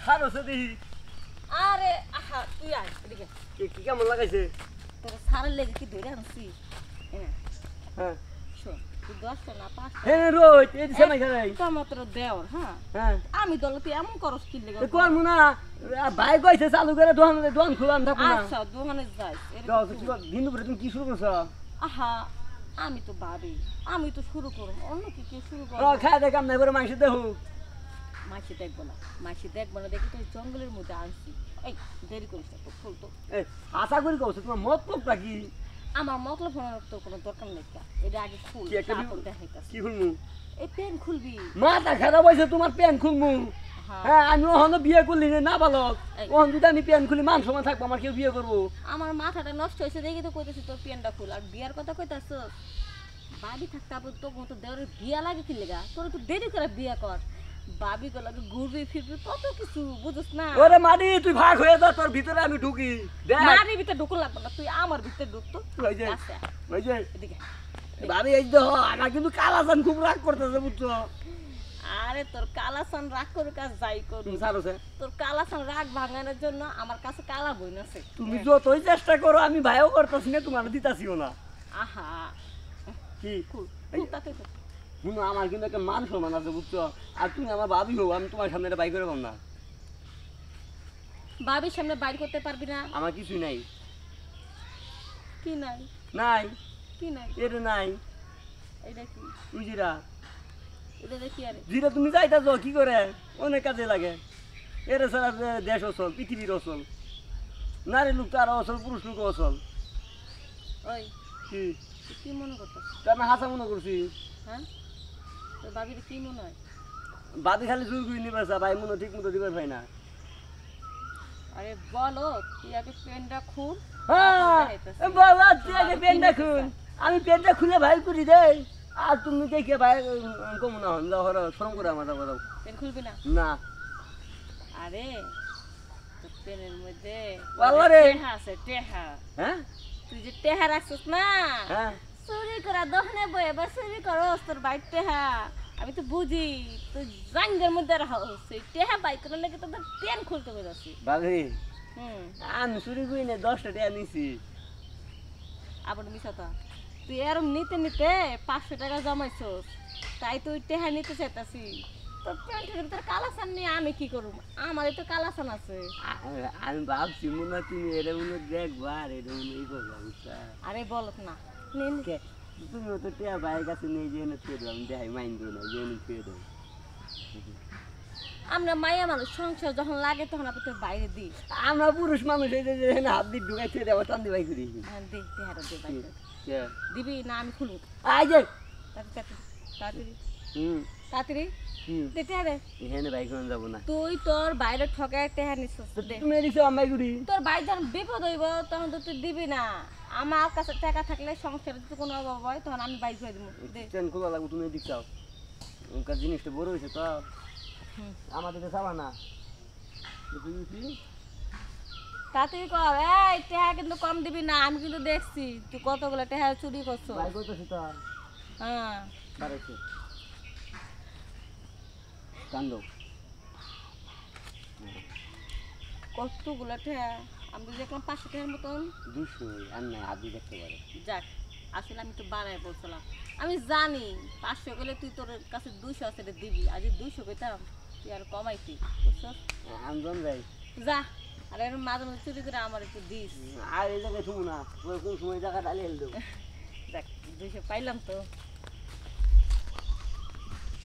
সারছে দেখি আরে আহা তুই আয় এদিকে কি কেমন লাগাইছে তোর সারের লেগে কি ধরে আনছি এনে হ্যাঁ শোন তুই 10টা না 5টা হ্যাঁ রোজ এই সময় খেলে একটা মাত্র দেওর হ্যাঁ হ্যাঁ আমি দলে তুই এমন করস কি লেগে তো কোন মুনা ভাই কইছে চালু করে দোকান খোলাম থাকবো না আচ্ছা দোকানে যাই দাও তো দিন দুপুরে তুমি কি শুরু করছো আহা আমি তো ভাবি আমি তো শুরু করব অন্য কি কি শুরু করব খাই দেখাম না করে মাংস দেখো মাছি দেখবো না দেখি তো জঙ্গলের মধ্যে আনছি এই দেরি করিস না তো ফুল তো আশা করি কইছো তোমার মতলবটা কি আমার মতলব হওয়ার তো কোনো দরকার নেই এটা আগে খুল কি একটা তারপর দেখাইতাছি কি খুলমু এই পেন খুলবি মাথা খারাপ হইছে তোমার পেন খুলমু হ্যাঁ আমি ওখানে বিয়ে করলি না বালক ওখান যদি আমি পেন খুলি মান সময় থাকবো আমার কেউ বিয়ে করবো আমার মাথাটা নষ্ট হয়েছে দেখি তো কইতেছি তোর পেনটা খুল আর বিয়ার কথা কইতাছ বাবি থাকতে আবার তোর মতো দেওয়ার বিয়া লাগে কি লেগা তোর একটু দেরি করে বিয়া কর বাবি গো লাগে ঘুরবি ফিরবি কত কিছু বুঝছ না ওরে মারি তুই ভাগ হয়ে যা তোর ভিতরে আমি ঢুকি দেখ মারি ভিতরে ঢুকুন লাগবে না তুই আমার ভিতরে ঢুকতো ওই যে ওই যে এদিকে ভাবি এই তো আমার কিন্তু কালাজান খুব রাগ করতেছে বুঝছো আরে তোর কালাসান রাগ করে কাজ যাই কর তুমি ছাড়োছে তোর কালাসান রাগ ভাঙানোর জন্য আমার কাছে কালা বইন আছে তুমি যতই চেষ্টা করো আমি ভাইও করতেছি না তোমার দিতাছিও না আহা কি তাতে তো শুনো আমার কিন্তু একটা মান সম্মান আছে বুঝছো আর তুমি আমার ভাবি হো আমি তোমার সামনে এটা বাই করে পাম না বাবির সামনে বাইর করতে পারবি না আমার কিছুই নাই কি নাই নাই কি নাই এটা নাই এটা কি উজিরা এটা দেখি আরে জিরা তুমি যাইতাছো কি করে অনেক কাজে লাগে এরা ছাড়া দেশ অচল পৃথিবীর অচল নারী লোক তার অচল পুরুষ লোক অচল ওই কি তুই কি মনে করতেছ তা আমি হাসা মনে করছি হ্যাঁ তোর বাবির কি মনে হয় বাদি খালি জুই গুই নিবে ভাই মনে ঠিক মতো দিবে ভাই না আরে বলো তুই আগে পেনটা খুল হ্যাঁ বাবা তুই আগে পেনটা খুল আমি পেনটা খুলে ভাই করি দেই আর তুমি দেখে ভাই কম না হন যাও শ্রম করে আমার যাবো যাও পেন খুলবি না না আরে তোর পেনের মধ্যে বাবা রে টেহা আছে টেহা হ্যাঁ তুই যে টেহা রাখছিস না হ্যাঁ চুরি করা দোকানে বই এবার চুরি করস তোর বাইক টেহা আমি তো বুঝি তুই জাঙ্গের মধ্যে রাখা সেই টেহা বাইক করে লেগে তোদের পেন খুলতে বেরোছি ভাবি হুম আমি চুরি করি না 10টা টাকা নিছি আবার মিশাতা তুই এরম নিতে নিতে 500 টাকা জমাইছস তাই তুই টেহা নিতে চাইতাছি তোর প্যান্টের ভিতরে কালাসান নিয়ে আমি কি করব আমারই তো কালাসান আছে আমি ভাবছি মনে তুমি এটা মনে দেখবা আর এটা মনে ই করবা আরে বলত না নিন তুমি তো টিয়া ভাইয়ের কাছে নিয়ে যে এনে ছুঁয়ে দেবো আমি দেখাই মাইন্ড না যে এনে ছুঁয়ে দেবো আমরা মায়া মানুষ সংসার যখন লাগে তখন আপনি তোর বাইরে দিই আমরা পুরুষ মানুষ এই যে এখানে হাত দিয়ে ঢুকাই ছুঁয়ে দেবো চান্দি ভাই করি দে টেহাটা দে বাইরে দিবি না আমি খুলুক আই যে তাড়াতাড়ি হুম তাড়াতাড়ি দে টেহা দে এখানে বাইক করে যাবো না তুই তোর বাইরে ঠকায় টেহা নিছিস দে তুমি এদিকে আমায় করি তোর বাইরে যখন বিপদ হইব তখন তো তুই দিবি না আমার কাছে টাকা থাকলে সংসারে যদি কোনো অভাব হয় তখন আমি বাইক হয়ে দেবো দে চেন খোলা লাগবে তুমি এদিক চাও ওখানে জিনিসটা বড় হয়েছে তো আমাদের চাবা না তাড়াতাড়ি কর এই টেহা কিন্তু কম দিবি না আমি কিন্তু দেখছি তুই কতগুলো টেহা চুরি করছো ভাই কইতেছি তো হ্যাঁ বাড়াইছে কান্দ কতগুলো টেহা আমি তো দেখলাম 500 টাকার মতন 200 আর না আদি দেখতে পারে যাক আসলে আমি তো বাড়াই বলছিলাম আমি জানি 500 গেলে তুই তোর কাছে 200 আছে দিবি আজ 200 পেতাম তুই আর কমাইতি বুঝছস আমি জন যাই যা আর এর মাঝে মাঝে চুরি করে আমার একটু দিস আর এই জায়গায় শুনো না কোন সময় জায়গা ডালি হেল দেবো দেখ 200 পাইলাম তো